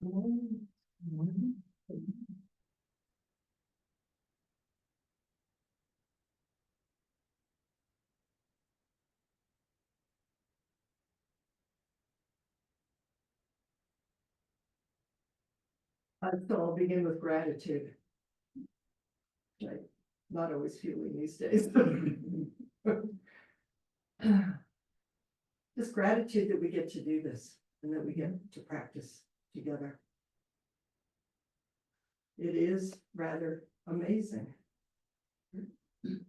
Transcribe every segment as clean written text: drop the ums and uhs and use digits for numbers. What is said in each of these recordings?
So I'll begin with gratitude. Which I'm not always feeling these days. Just gratitude that we get to do this and that we get to practice together. It is rather amazing to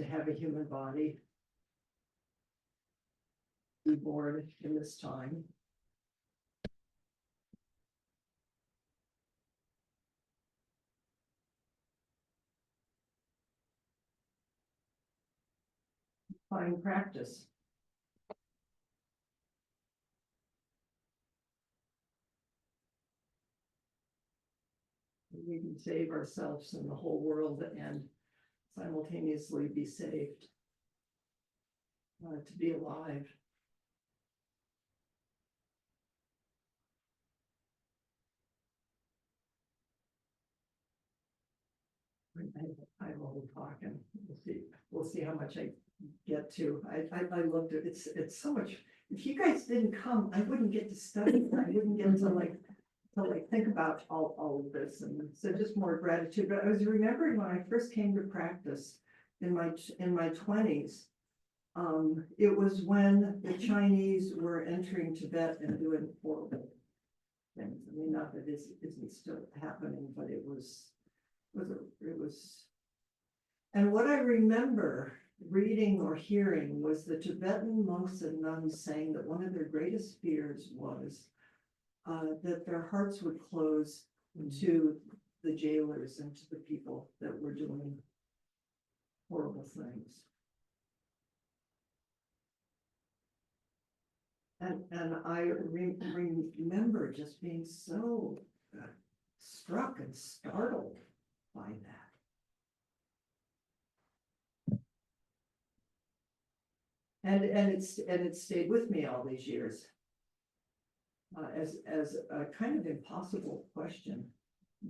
have a human body be born in this time. Find practice. We can save ourselves and the whole world and simultaneously be saved. To be alive. I will talk and we'll see how much I get to. I looked at it's so much. If you guys didn't come, I wouldn't get to study. I wouldn't get to think about all of this, and so just more gratitude. But I was remembering when I first came to practice in my 20s. It was when the Chinese were entering Tibet and doing horrible things. I mean, not that it isn't still happening, but it was. And what I remember reading or hearing was the Tibetan monks and nuns saying that one of their greatest fears was that their hearts would close to the jailers and to the people that were doing horrible things. And I remember just being so struck and startled by that. And it stayed with me all these years as a kind of impossible question,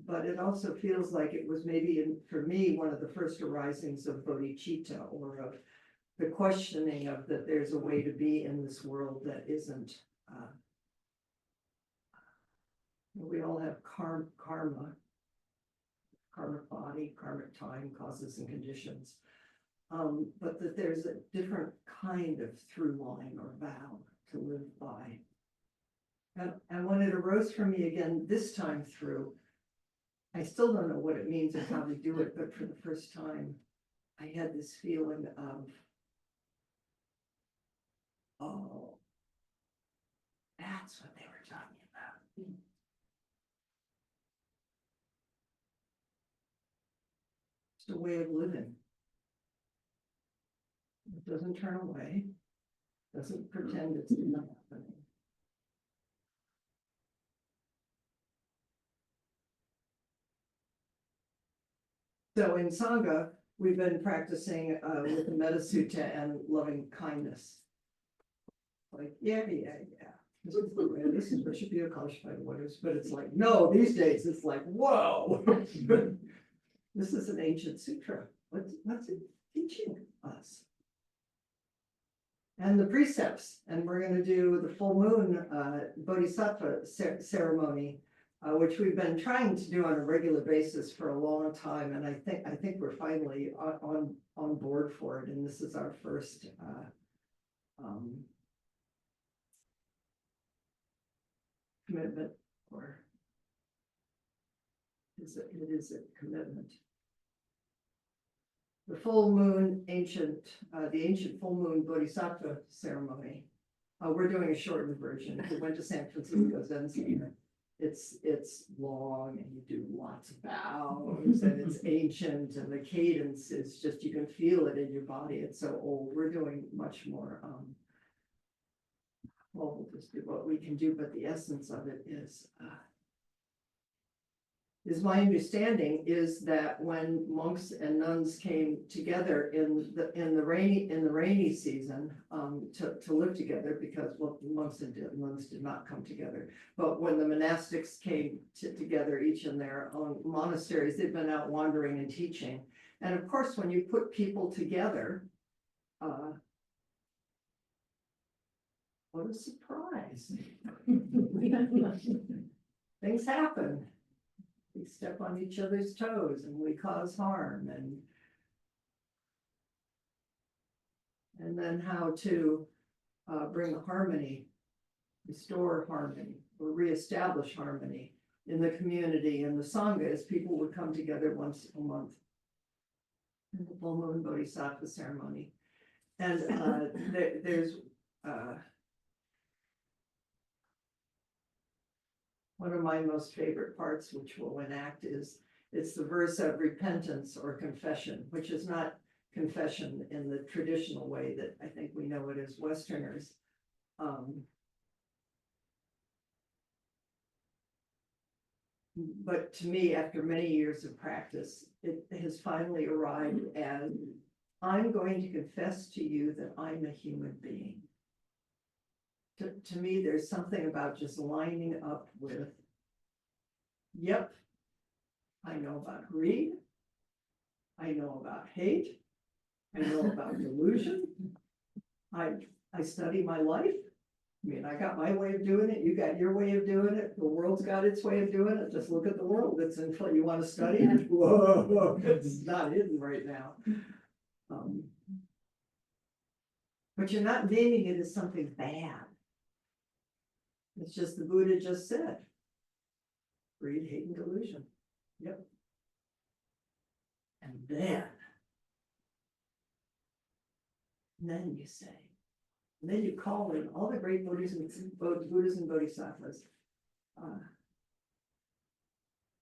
but it also feels like it was maybe for me one of the first arisings of bodhicitta, or of the questioning of that there's a way to be in this world that isn't. We all have karma, karmic body, karmic time, causes and conditions. But that there's a different kind of through line or vow to live by. And when it arose for me again this time through, I still don't know what it means and how to do it, but for the first time, I had this feeling of, oh, that's what they were talking about. It's a way of living. It doesn't turn away, doesn't pretend it's not happening. So in Sangha, we've been practicing with the Metta Sutta and loving kindness. Like, yeah. This is Bishop Yokosh by the waters, but it's like, no, these days it's like, whoa. This is an ancient sutra. What's it teaching us? And the precepts, and we're going to do the full moon bodhisattva ceremony, which we've been trying to do on a regular basis for a long time, and I think we're finally on board for it. And this is our first commitment, or it is a commitment. The full moon the ancient full moon bodhisattva ceremony. We're doing a shortened version. If you went to San Francisco Zen Center, it's long and you do lots of bows and it's ancient, and the cadence is just, you can feel it in your body. It's so old. We're doing much more. Well, we'll just do what we can do, but the essence of it is is my understanding is that when monks and nuns came together in the rainy season, to live together, because, well, monks and nuns did not come together. But when the monastics came together, each in their own monasteries, they've been out wandering and teaching. And of course, when you put people together, what a surprise. Things happen. We step on each other's toes and we cause harm, and then how to bring harmony, restore harmony, or reestablish harmony in the community. And the Sangha is people would come together once a month in the full moon bodhisattva ceremony. And there's one of my most favorite parts, which we'll enact, is it's the verse of repentance or confession, which is not confession in the traditional way that I think we know it as Westerners. But to me, after many years of practice, it has finally arrived as, I'm going to confess to you that I'm a human being. To me, there's something about just lining up with, yep, I know about greed, I know about hate, I know about delusion, I study my life. I mean, I got my way of doing it, you got your way of doing it, the world's got its way of doing it, just look at the world, it's in, you want to study it? Whoa, it's not hidden right now. But you're not naming it as something bad. It's just the Buddha just said. Greed, hate, and delusion. Yep. And then you say, and then you call in all the great Buddhas and Bodhisattvas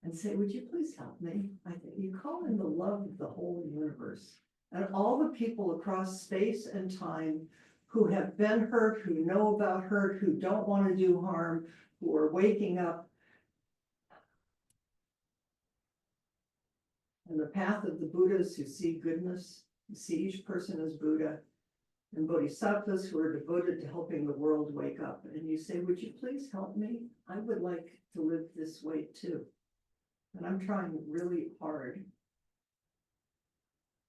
and say, would you please help me? I think you call in the love of the whole universe and all the people across space and time who have been hurt, who know about hurt, who don't want to do harm, who are waking up. And the path of the Buddhas who see goodness, who see each person as Buddha, and Bodhisattvas who are devoted to helping the world wake up. And you say, would you please help me? I would like to live this way too. And I'm trying really hard.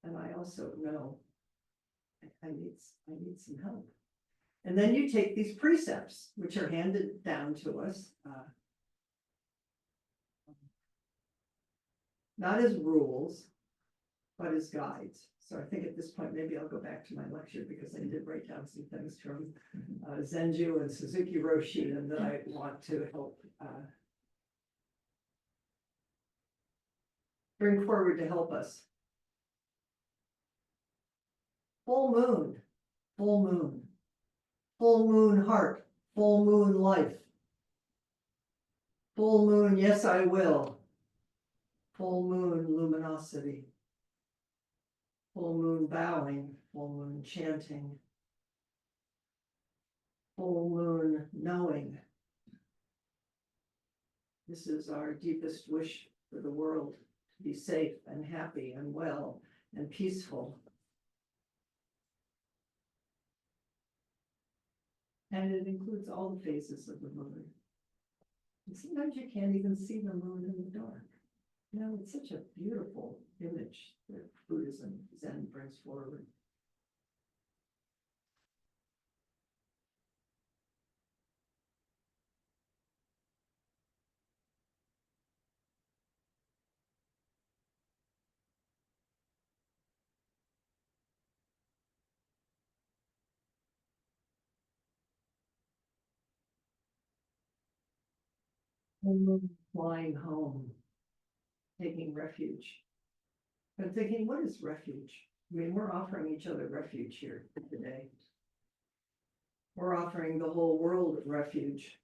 And I also know I need some help. And then you take these precepts, which are handed down to us, not as rules, but as guides. So I think at this point, maybe I'll go back to my lecture because I did write down some things from Zenju and Suzuki Roshi, and that I want to help bring forward to help us. Full moon, full moon, full moon heart, full moon life, full moon, yes, I will, full moon luminosity, full moon bowing, full moon chanting, full moon knowing. This is our deepest wish for the world, to be safe and happy and well and peaceful. And it includes all the phases of the moon. And sometimes you can't even see the moon in the dark. You know, it's such a beautiful image that Buddhism, Zen brings forward. Flying home, taking refuge. I'm thinking, what is refuge? I mean, we're offering each other refuge here today. We're offering the whole world refuge.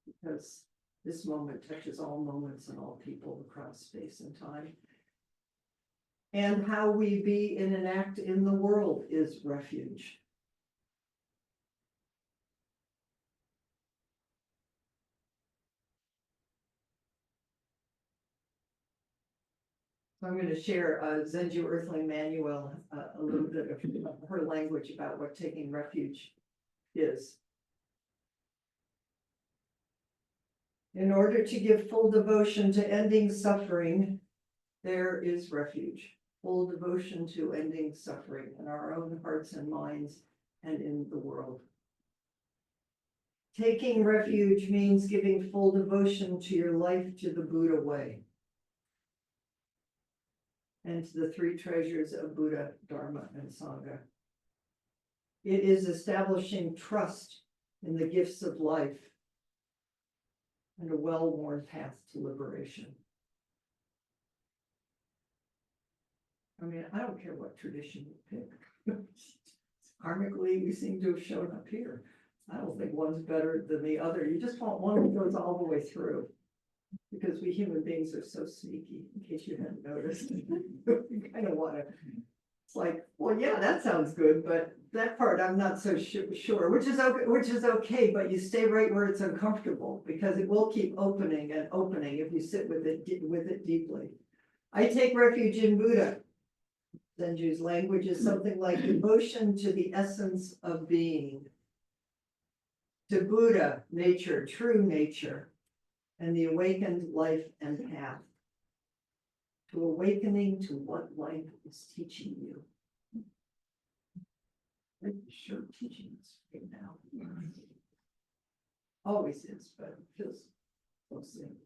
Because this moment touches all moments and all people across space and time. And how we be and enact in the world is refuge. So I'm gonna share Zenju Earthling Manuel, a little bit of her language about what taking refuge is. In order to give full devotion to ending suffering, there is refuge. Full devotion to ending suffering in our own hearts and minds and in the world. Taking refuge means giving full devotion to your life to the Buddha way and to the three treasures of Buddha, Dharma, and Sangha. It is establishing trust in the gifts of life and a well-worn path to liberation. I mean, I don't care what tradition you pick. Karmically, we seem to have shown up here. I don't think one's better than the other. You just want one that goes all the way through. Because we human beings are so sneaky, in case you hadn't noticed. We kind of want to, it's like, well, yeah, that sounds good, but that part I'm not so sure, which is okay, but you stay right where it's uncomfortable, because it will keep opening and opening if you sit with it deeply. I take refuge in Buddha. Zenju's language is something like devotion to the essence of being, to Buddha, nature, true nature, and the awakened life and path, to awakening to what life is teaching you. I'm sure teaching us right now. Always is, but it feels so soon.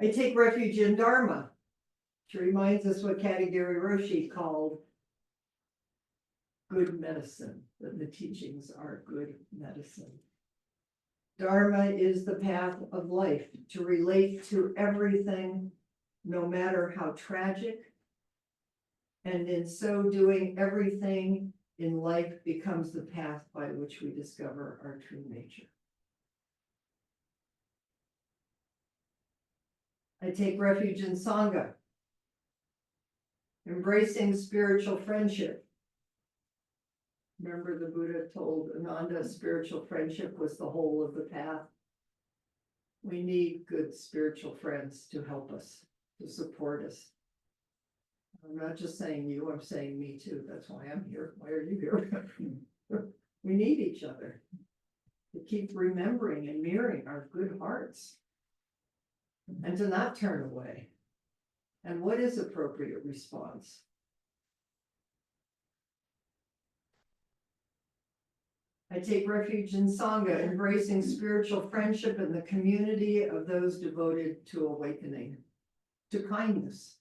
I take refuge in Dharma, which reminds us what Katagiri Roshi called good medicine, that the teachings are good medicine. Dharma is the path of life, to relate to everything, no matter how tragic. And in so doing, everything in life becomes the path by which we discover our true nature. I take refuge in Sangha, embracing spiritual friendship. Remember, the Buddha told Ananda spiritual friendship was the whole of the path. We need good spiritual friends to help us, to support us. I'm not just saying you, I'm saying me too. That's why I'm here. Why are you here? We need each other to keep remembering and mirroring our good hearts and to not turn away. And what is appropriate response? I take refuge in Sangha, embracing spiritual friendship and the community of those devoted to awakening, to kindness.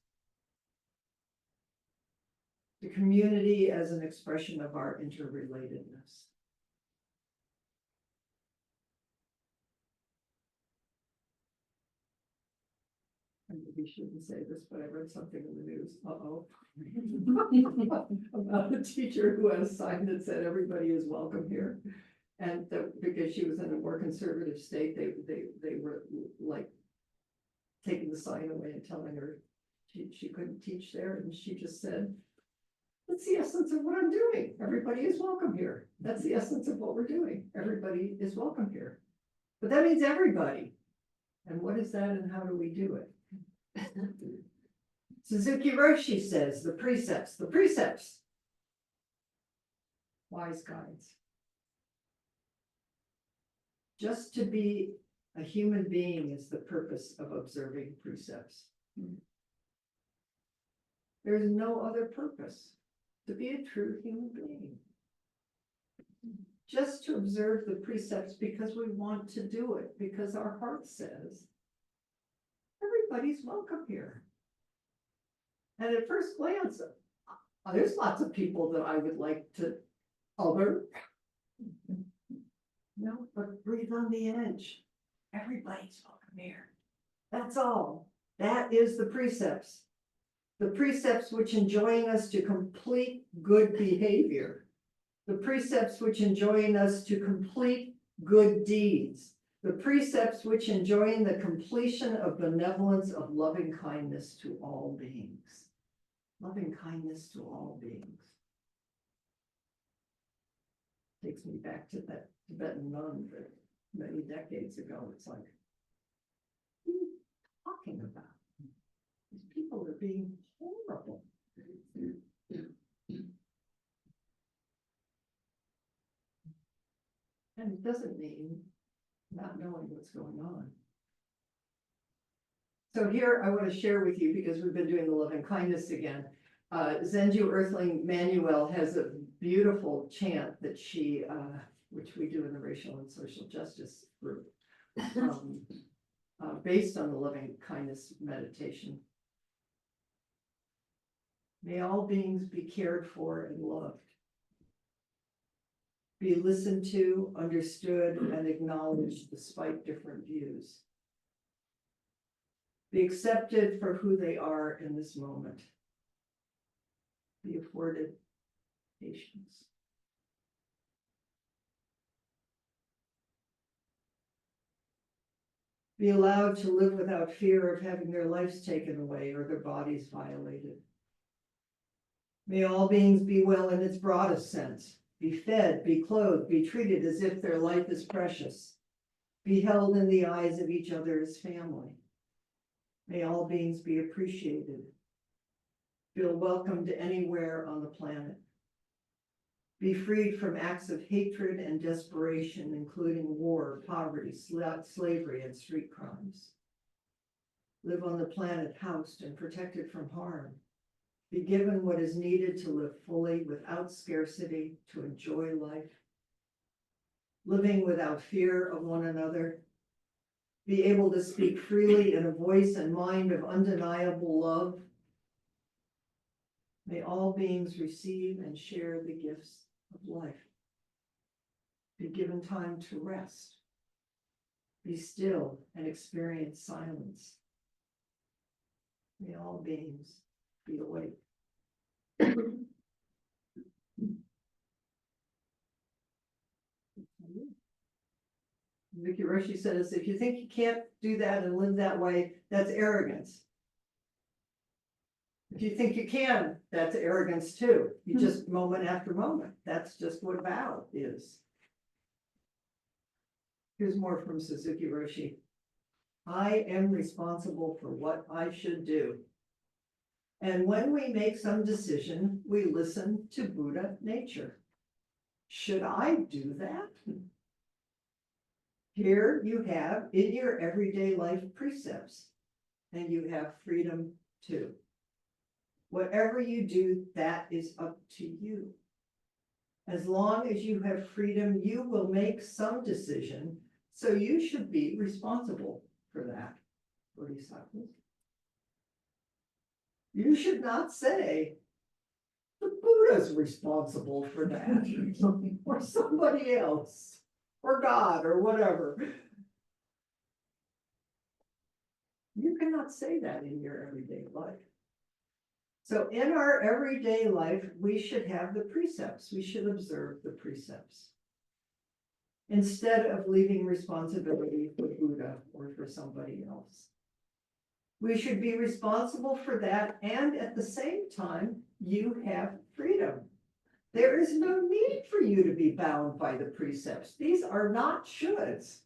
The community as an expression of our interrelatedness. I maybe shouldn't say this, but I read something in the news. About a teacher who had a sign that said everybody is welcome here. And because she was in a more conservative state, they were like taking the sign away and telling her she couldn't teach there. And she just said, that's the essence of what I'm doing. Everybody is welcome here. That's the essence of what we're doing. Everybody is welcome here. But that means everybody. And what is that and how do we do it? Suzuki Roshi says, the precepts. Wise guides. Just to be a human being is the purpose of observing precepts. There's no other purpose. To be a true human being. Just to observe the precepts because we want to do it, because our heart says, everybody's welcome here. And at first glance, there's lots of people that I would like to other. No, but breathe on the edge. Everybody's welcome here. That's all. That is the precepts. The precepts which enjoin us to complete good behavior. The precepts which enjoin us to complete good deeds. The precepts which enjoin the completion of benevolence of loving kindness to all beings. Loving kindness to all beings. Takes me back to that Tibetan nun that many decades ago. It's like, what are you talking about? These people are being horrible. And it doesn't mean not knowing what's going on. So here I want to share with you, because we've been doing the loving kindness again. Zenju Earthling Manuel has a beautiful chant that she, which we do in the Racial and Social Justice group, based on the loving kindness meditation. May all beings be cared for and loved. Be listened to, understood, and acknowledged despite different views. Be accepted for who they are in this moment. Be afforded patience. Be allowed to live without fear of having their lives taken away or their bodies violated. May all beings be well in its broadest sense. Be fed, be clothed, be treated as if their life is precious. Be held in the eyes of each other as family. May all beings be appreciated. Feel welcomed anywhere on the planet. Be freed from acts of hatred and desperation, including war, poverty, slavery, and street crimes. Live on the planet housed and protected from harm. Be given what is needed to live fully without scarcity, to enjoy life. Living without fear of one another. Be able to speak freely in a voice and mind of undeniable love. May all beings receive and share the gifts of life. Be given time to rest. Be still and experience silence. May all beings be awake. Vicky Roshi says, if you think you can't do that and live that way, that's arrogance. If you think you can, that's arrogance too. You just moment after moment. That's just what vow is. Here's more from Suzuki Roshi. I am responsible for what I should do. And when we make some decision, we listen to Buddha nature. Should I do that? Here you have in your everyday life precepts, and you have freedom too. Whatever you do, that is up to you. As long as you have freedom, you will make some decision, so you should be responsible for that. Bodhisattvas. You should not say, the Buddha's responsible for that, or somebody else, or God, or whatever. You cannot say that in your everyday life. So in our everyday life, we should have the precepts. We should observe the precepts, instead of leaving responsibility for Buddha or for somebody else. We should be responsible for that, and at the same time, you have freedom. There is no need for you to be bound by the precepts. These are not shoulds.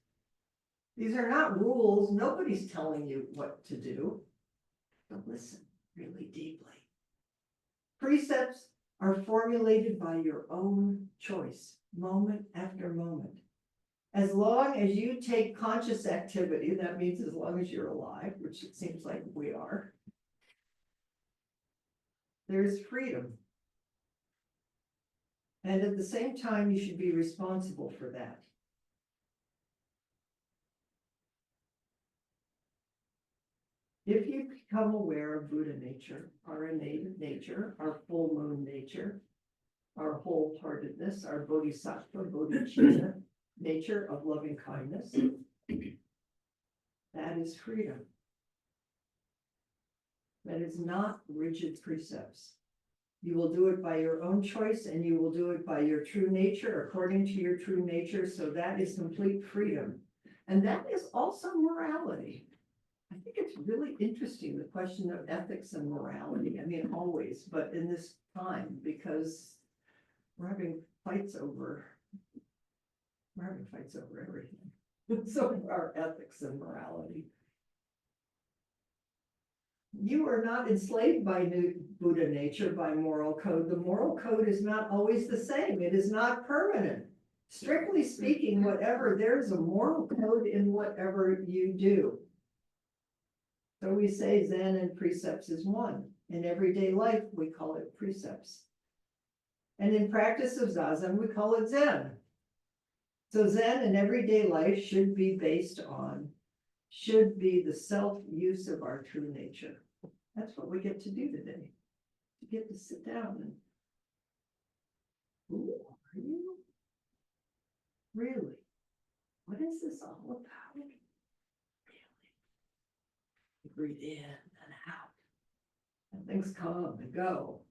These are not rules. Nobody's telling you what to do. But listen really deeply. Precepts are formulated by your own choice, moment after moment. As long as you take conscious activity, that means as long as you're alive, which it seems like we are, there's freedom. And at the same time, you should be responsible for that. If you become aware of Buddha nature, our innate nature, our full moon nature, our wholeheartedness, our bodhisattva, bodhicitta nature of loving kindness, that is freedom. That is not rigid precepts. You will do it by your own choice, and you will do it by your true nature, according to your true nature. So that is complete freedom. And that is also morality. I think it's really interesting, the question of ethics and morality. I mean, always, but in this time, because we're having fights over everything. So our ethics and morality. You are not enslaved by new Buddha nature, by moral code. The moral code is not always the same. It is not permanent. Strictly speaking, whatever, there's a moral code in whatever you do. So we say Zen and precepts is one. In everyday life, we call it precepts. And in practice of Zazen, we call it Zen. So Zen in everyday life should be based on, should be the self-use of our true nature. That's what we get to do today. You get to sit down and, who are you? Really? What is this all about? Really? You breathe in and out, and things come and go.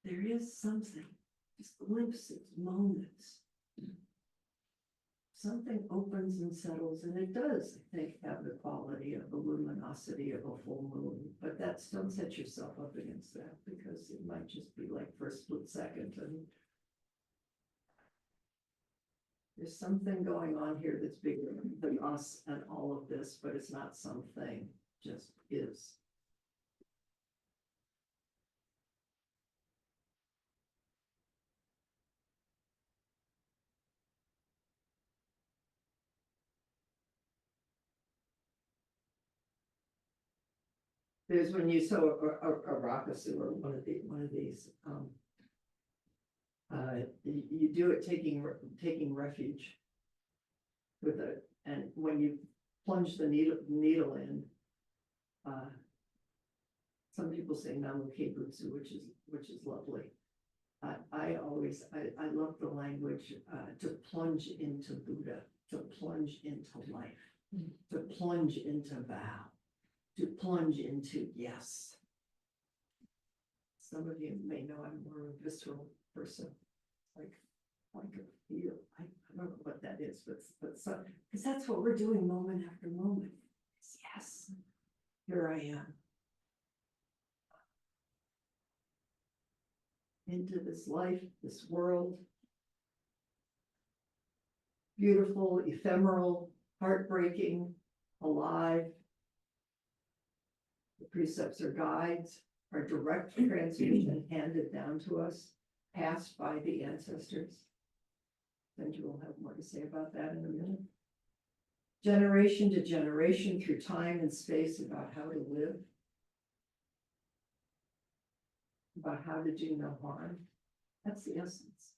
There is something, just glimpses, moments. Something opens and settles, and it does, I think, have the quality of the luminosity of a full moon. But that's, don't set yourself up against that, because it might just be like for a split second, and there's something going on here that's bigger than us and all of this, but it's not something, just is. There's when you saw a Rakasu or one of these, you do it taking refuge with it, and when you plunge the needle in, some people say Namu Keibutsu, which is lovely. I love the language, to plunge into Buddha, to plunge into life, to plunge into vow, to plunge into yes. Some of you may know I'm more of a visceral person, like a feel. I don't know what that is, but so, because that's what we're doing moment after moment. It's yes, here I am. Into this life, this world. Beautiful, ephemeral, heartbreaking, alive. The precepts are guides, are direct transmission handed down to us, passed by the ancestors. Benji will have more to say about that in a minute. Generation to generation through time and space about how to live. About how to do no harm. That's the essence.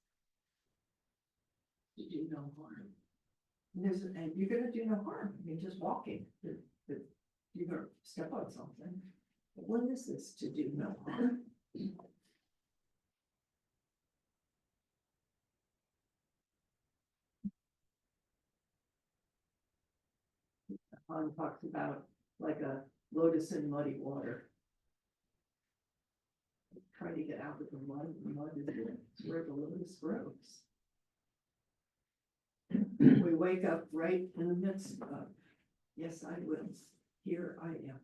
To do no harm. And you're gonna do no harm. I mean, just walking, you're gonna step on something. But what is this to do no harm? Han talks about like a lotus in muddy water. Trying to get out of the mud is where the lotus grows. We wake up right in the midst of, yes, I will. Here I am.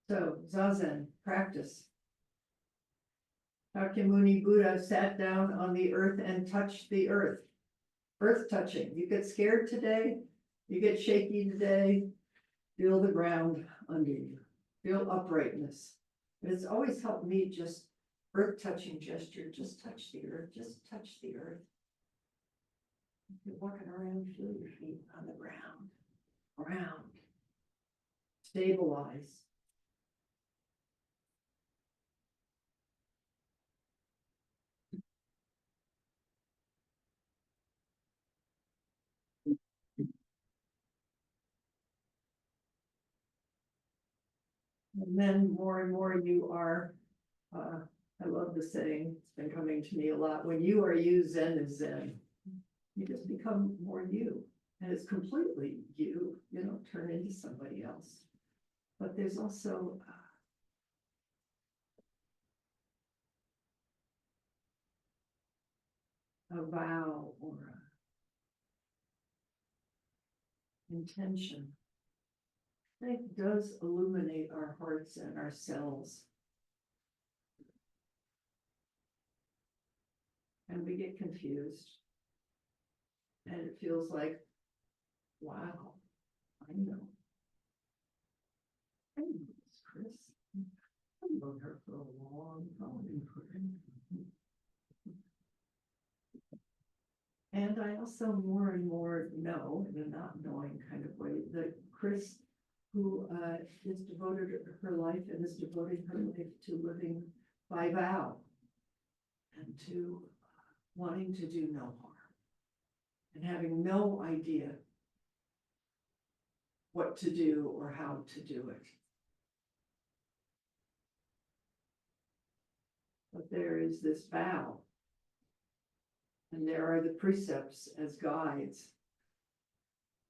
So, Zazen, practice. Shakyamuni Buddha sat down on the earth and touched the earth. Earth touching. You get scared today, you get shaky today, feel the ground under you, feel uprightness. But it's always helped me just earth touching gesture, just touch the earth, just touch the earth. If you're walking around, feel your feet on the ground. Stabilize. And then more and more you are, I love the saying, it's been coming to me a lot, when you are you, Zen is Zen. You just become more you, and it's completely you, you don't turn into somebody else. But there's also a vow or a intention that does illuminate our hearts and ourselves. And we get confused. And it feels like, wow, I know. I know this Chris. I've known her for a long time. And I also more and more know, in a not knowing kind of way, that Chris, who is devoted her life and is devoting her life to living by vow and to wanting to do no harm and having no idea what to do or how to do it. But there is this vow, and there are the precepts as guides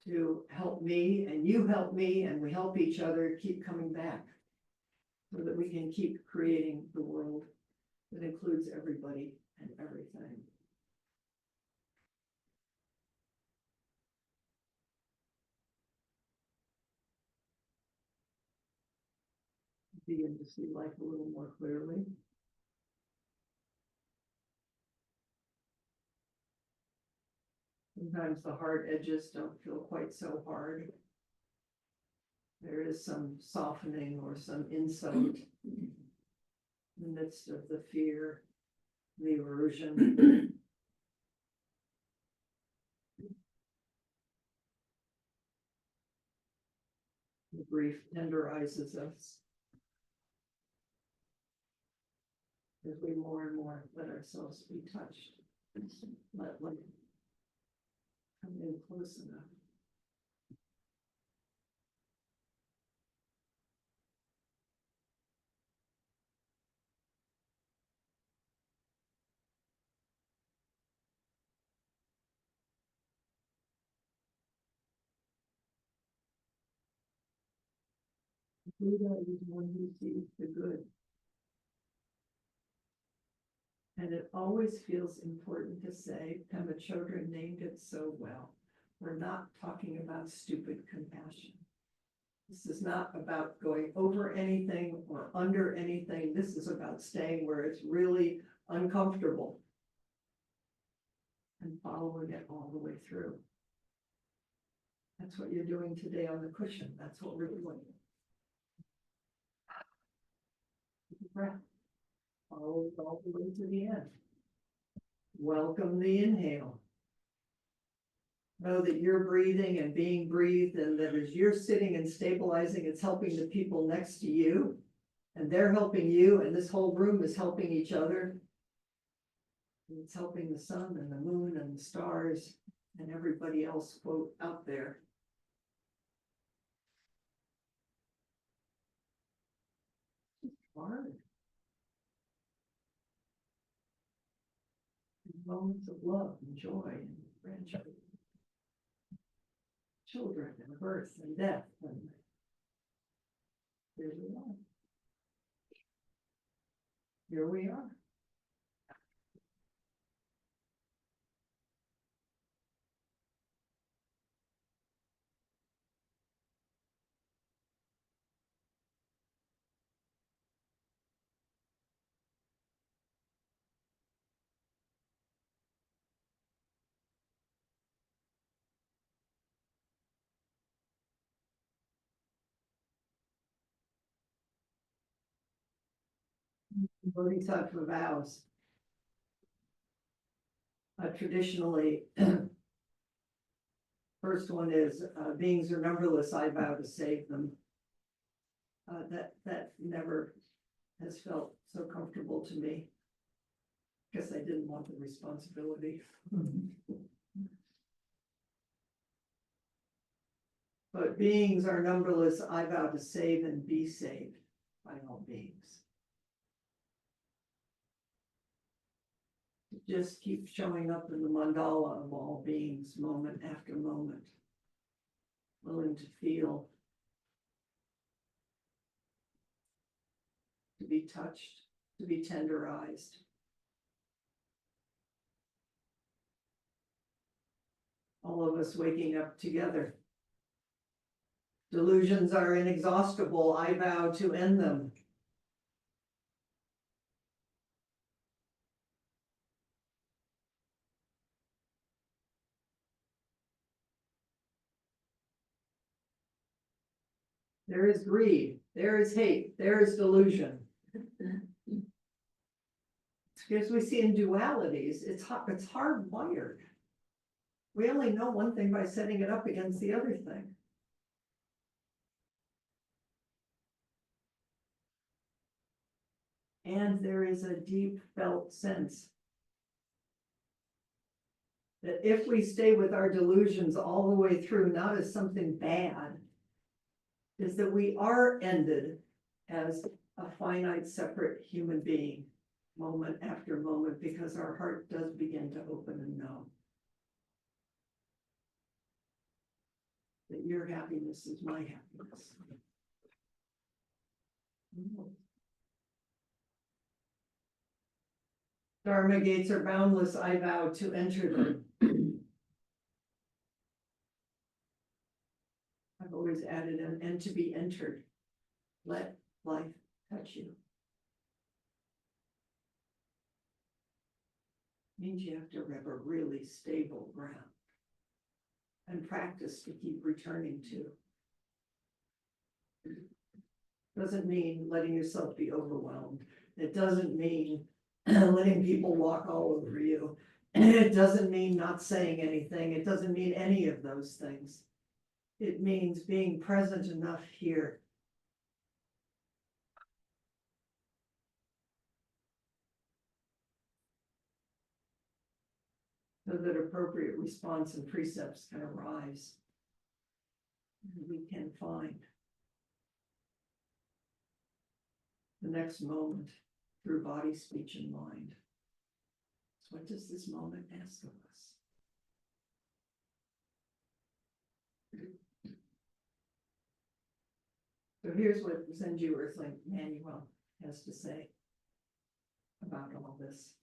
to help me, and you help me, and we help each other keep coming back so that we can keep creating the world that includes everybody and everything. Begin to see life a little more clearly. Sometimes the hard edges don't feel quite so hard. There is some softening or some insight in the midst of the fear, the aversion. The grief tenderizes us as we more and more let ourselves be touched. Let life come in close enough. Buddha is one who sees the good. And it always feels important to say, Pema Chodron named it so well. We're not talking about stupid compassion. This is not about going over anything or under anything. This is about staying where it's really uncomfortable and following it all the way through. That's what you're doing today on the cushion. That's what we're doing. Take a breath. Follow it all the way to the end. Welcome the inhale. Know that you're breathing and being breathed, and that as you're sitting and stabilizing, it's helping the people next to you, and they're helping you, and this whole room is helping each other. And it's helping the sun and the moon and the stars and everybody else, quote, out there. It's hard. Moments of love and joy and grandchildren, children and birth and death, and here we are. Here we are. Bodhisattva vows. Traditionally, first one is beings are numberless, I vow to save them. That never has felt so comfortable to me. Guess I didn't want the responsibility. But beings are numberless, I vow to save and be saved by all beings. Just keep showing up in the mandala of all beings, moment after moment, willing to feel, to be touched, to be tenderized. All of us waking up together. Delusions are inexhaustible, I vow to end them. There is greed, there is hate, there is delusion. Because we see in dualities, it's hardwired. We only know one thing by setting it up against the other thing. And there is a deep felt sense that if we stay with our delusions all the way through, not as something bad, is that we are ended as a finite, separate human being, moment after moment, because our heart does begin to open and know that your happiness is my happiness. Dharma gates are boundless, I vow to enter them. I've always added an and to be entered. Let life touch you. Means you have to have a really stable ground and practice to keep returning to. Doesn't mean letting yourself be overwhelmed. It doesn't mean letting people walk all over you. It doesn't mean not saying anything. It doesn't mean any of those things. It means being present enough here so that appropriate response and precepts can arise. We can find the next moment through body, speech, and mind. So what does this moment ask of us? So here's what Zenju Earthling Manuel has to say about all this.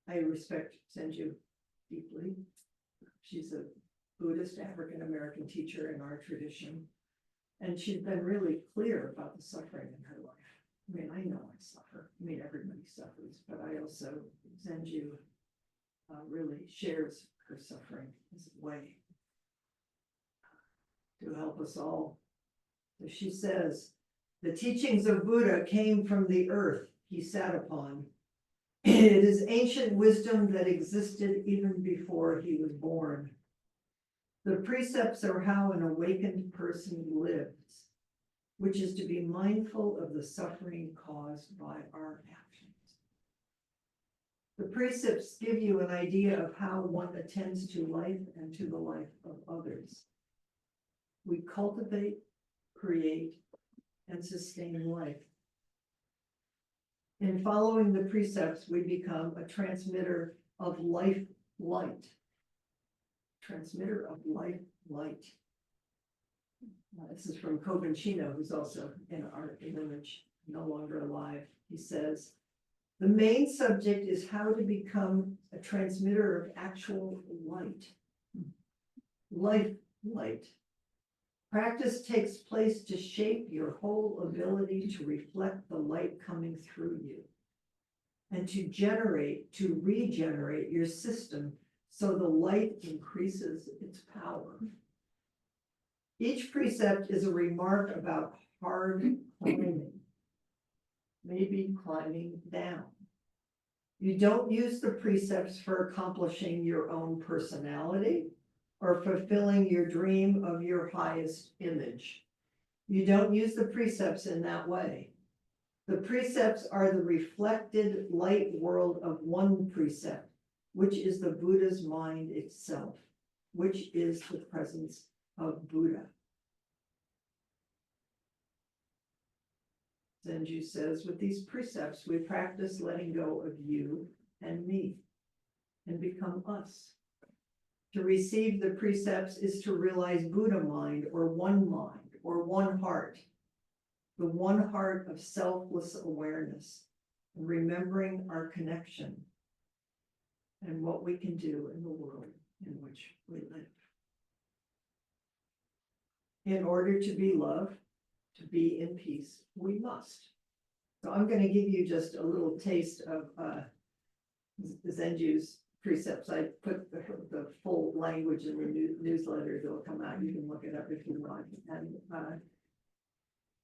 I respect Zenju deeply. She's a Buddhist African-American teacher in our tradition. And she's been really clear about the suffering in her life. I mean, I know I suffer. I mean, everybody suffers, but I also, Zenju really shares her suffering as a way to help us all. So she says, the teachings of Buddha came from the earth he sat upon. It is ancient wisdom that existed even before he was born. The precepts are how an awakened person lives, which is to be mindful of the suffering caused by our actions. The precepts give you an idea of how one attends to life and to the life of others. We cultivate, create, and sustain life. In following the precepts, we become a transmitter of life light. Transmitter of life light. This is from Kobun Chino, who's also in our image, no longer alive. He says, the main subject is how to become a transmitter of actual light. Life light. Practice takes place to shape your whole ability to reflect the light coming through you and to regenerate your system so the light increases its power. Each precept is a remark about hard climbing, maybe climbing down. You don't use the precepts for accomplishing your own personality or fulfilling your dream of your highest image. You don't use the precepts in that way. The precepts are the reflected light world of one precept, which is the Buddha's mind itself, which is the presence of Buddha. Zenju says, with these precepts, we practice letting go of you and me and become us. To receive the precepts is to realize Buddha mind or one heart, the one heart of selfless awareness, and remembering our connection and what we can do in the world in which we live. In order to be love, to be in peace, we must. So I'm going to give you just a little taste of Zenju's precepts. I put the full language in the newsletter that'll come out. You can look it up if you want. And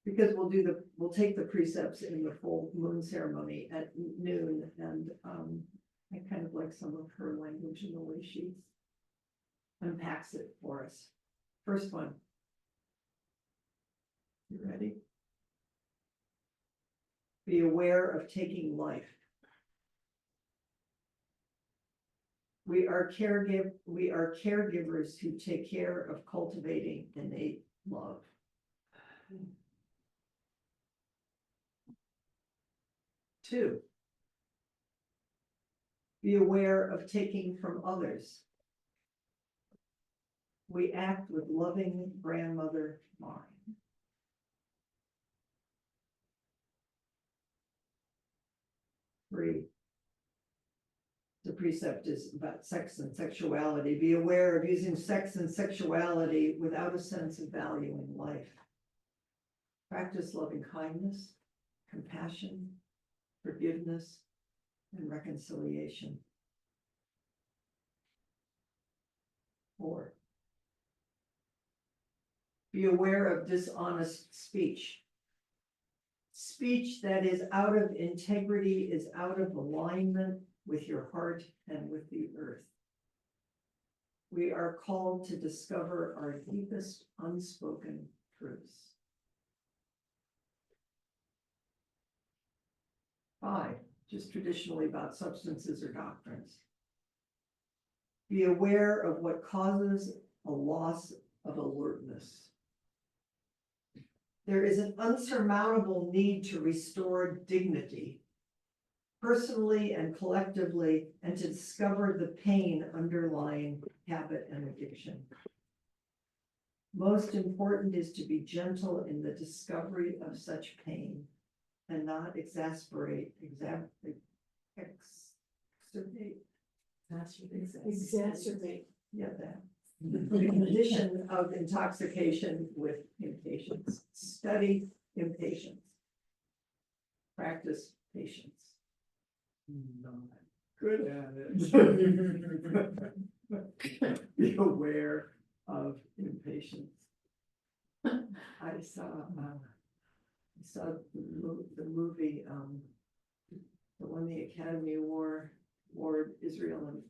because we'll take the precepts in the full moon ceremony at noon, and I kind of like some of her language and the way she unpacks it for us. First one. You ready? Be aware of taking life. We are caregivers who take care of cultivating innate love. 2, be aware of taking from others. We act with loving grandmother mind. 3, the precept is about sex and sexuality. Be aware of using sex and sexuality without a sense of valuing life. Practice loving kindness, compassion, forgiveness, and reconciliation. 4, be aware of dishonest speech. Speech that is out of integrity, is out of alignment with your heart and with the earth. We are called to discover our deepest unspoken truths. 5, just traditionally about substances or doctrines. Be aware of what causes a loss of alertness. There is an unsurmountable need to restore dignity, personally and collectively, and to discover the pain underlying habit and addiction. Most important is to be gentle in the discovery of such pain and not exacerbate. Yeah, that. The condition of intoxication with impatience. Study impatience. Practice patience. Good at it. Be aware of impatience. I saw the movie, the one the Academy Award, Israel and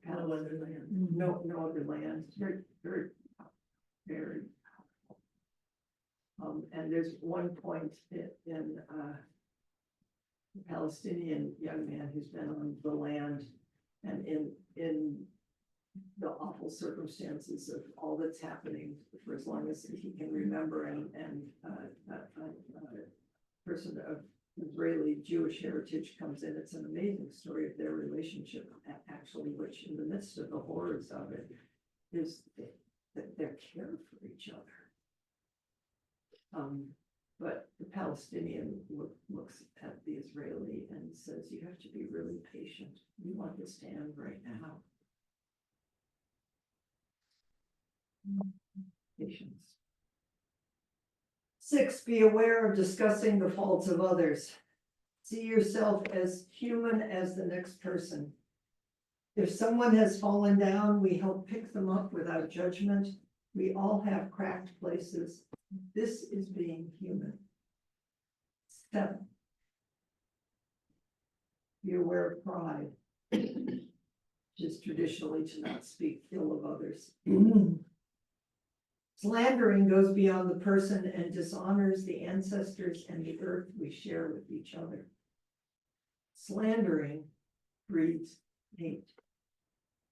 No Other Land. No Other Land. Very, very, very. And there's one point in a Palestinian young man who's been on the land, and in the awful circumstances of all that's happening for as long as he can remember, and a person of Israeli Jewish heritage comes in. It's an amazing story of their relationship, actually, which in the midst of the horrors of it is their care for each other. But the Palestinian looks at the Israeli and says, you have to be really patient. We want this to end right now. Patience. 6, be aware of discussing the faults of others. See yourself as human as the next person. If someone has fallen down, we help pick them up without judgment. We all have cracked places. This is being human. 7, be aware of pride, which is traditionally to not speak ill of others. Slandering goes beyond the person and dishonors the ancestors and the earth we share with each other. Slandering breeds hate.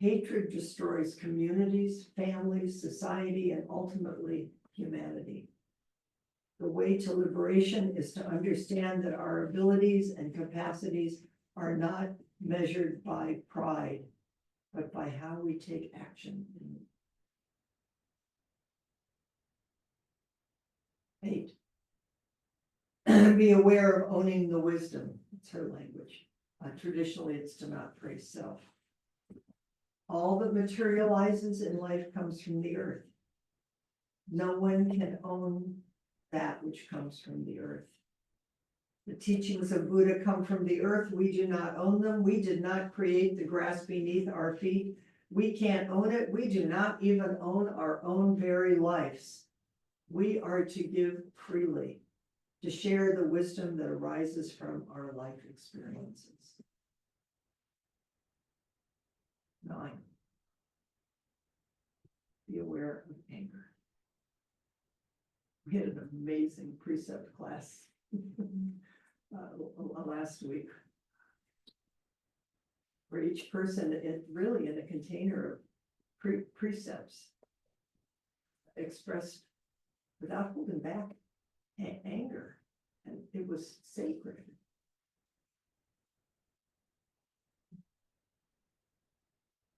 Hatred destroys communities, families, society, and ultimately humanity. The way to liberation is to understand that our abilities and capacities are not measured by pride, but by how we take action. 8, be aware of owning the wisdom. It's her language. Traditionally, it's to not praise self. All that materializes in life comes from the earth. No one can own that which comes from the earth. The teachings of Buddha come from the earth. We do not own them. We did not create the grass beneath our feet. We can't own it. We do not even own our own very lives. We are to give freely, to share the wisdom that arises from our life experiences. 9. Be aware of anger. We had an amazing precept class last week, where each person really in a container of precepts expressed without holding back anger, and it was sacred.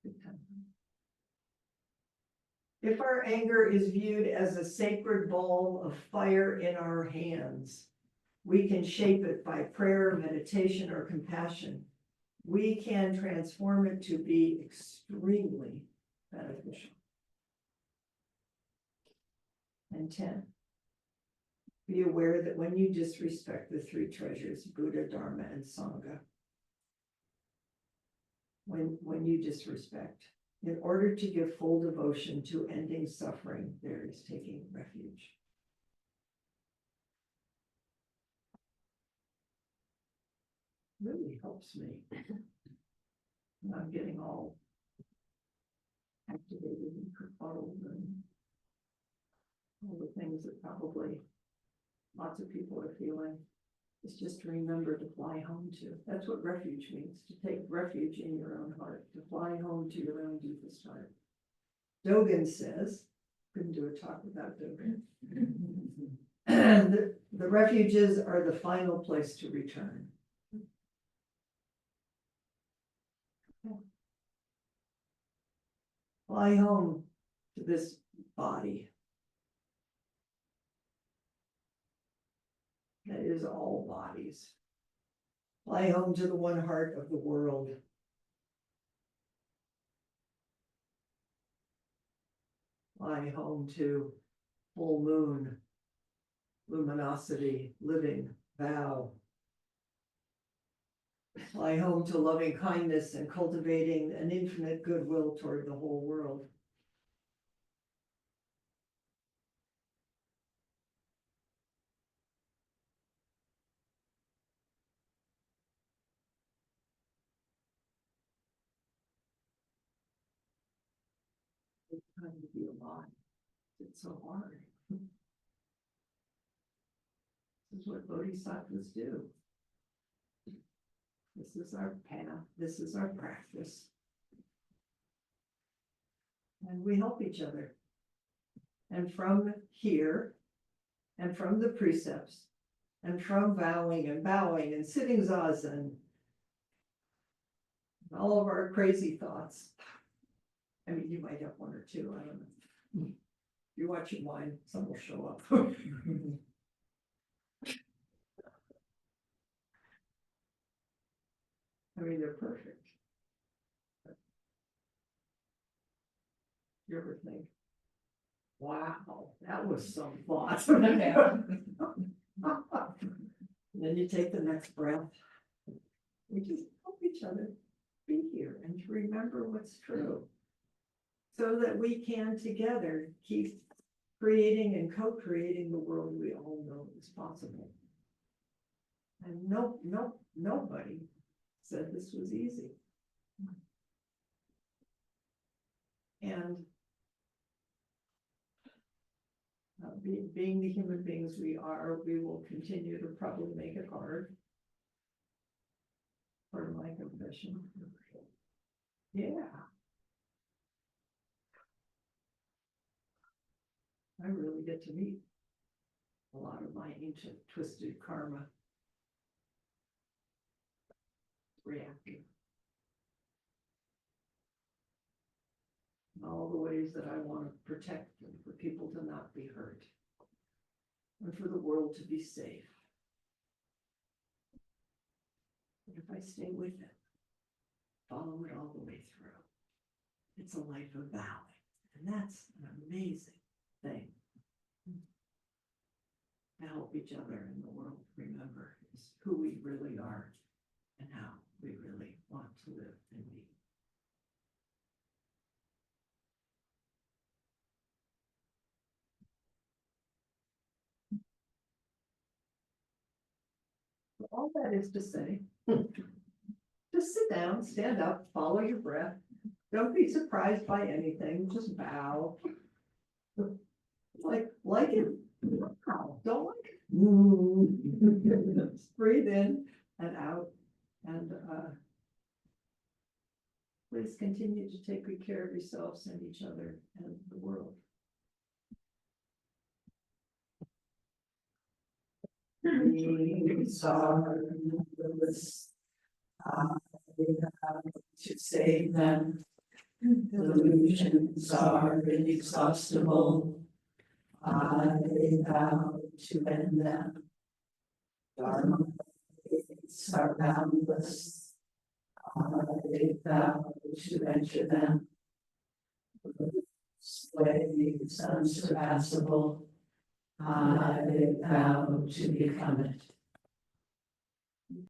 Good time. If our anger is viewed as a sacred ball of fire in our hands, we can shape it by prayer, meditation, or compassion. We can transform it to be extremely beneficial. And 10, be aware that when you disrespect the 3 treasures, Buddha, Dharma, and Sangha, when you disrespect, in order to give full devotion to ending suffering, there is taking refuge. Really helps me. And I'm getting all activated and befuddled and all the things that probably lots of people are feeling. It's just to remember to fly home to. That's what refuge means, to take refuge in your own heart, to fly home to your own deepest heart. Dogen says, couldn't do a talk without Dogen. The refuges are the final place to return. Fly home to this body that is all bodies. Fly home to the one heart of the world. Fly home to full moon, luminosity, living, vow. Fly home to loving kindness and cultivating an infinite goodwill toward the whole world. It's time to be alive. It's so hard. This is what bodhisattvas do. This is our path. This is our practice. And we help each other. And from here, and from the precepts, and from vowing and bowing and sitting zazen, and all of our crazy thoughts. I mean, you might have one or two, I don't know. You're watching mine, some will show up. I mean, they're perfect. You ever think, wow, that was some thought. And then you take the next breath. We just help each other be here and to remember what's true, so that we can together keep creating and co-creating the world we all know is possible. And nobody said this was easy. And being the human beings we are, we will continue to probably make it hard. Part of my confession. Yeah. I really get to meet a lot of my ancient twisted karma. Reactive. All the ways that I want to protect them, for people to not be hurt, and for the world to be safe. But if I stay with it, follow it all the way through, it's a life of vowing, and that's an amazing thing. To help each other in the world remember is who we really are and how we really want to live and be. All that is to say, just sit down, stand up, follow your breath. Don't be surprised by anything, just bow. Like it, wow, don't like it. Just breathe in and out, and please continue to take good care of yourselves and each other and the world. These are the to save them. Delusions are inexhaustible. I vow to end them. Dharma gates are boundless. I vow to enter them. Ways unsurpassable. I vow to become it.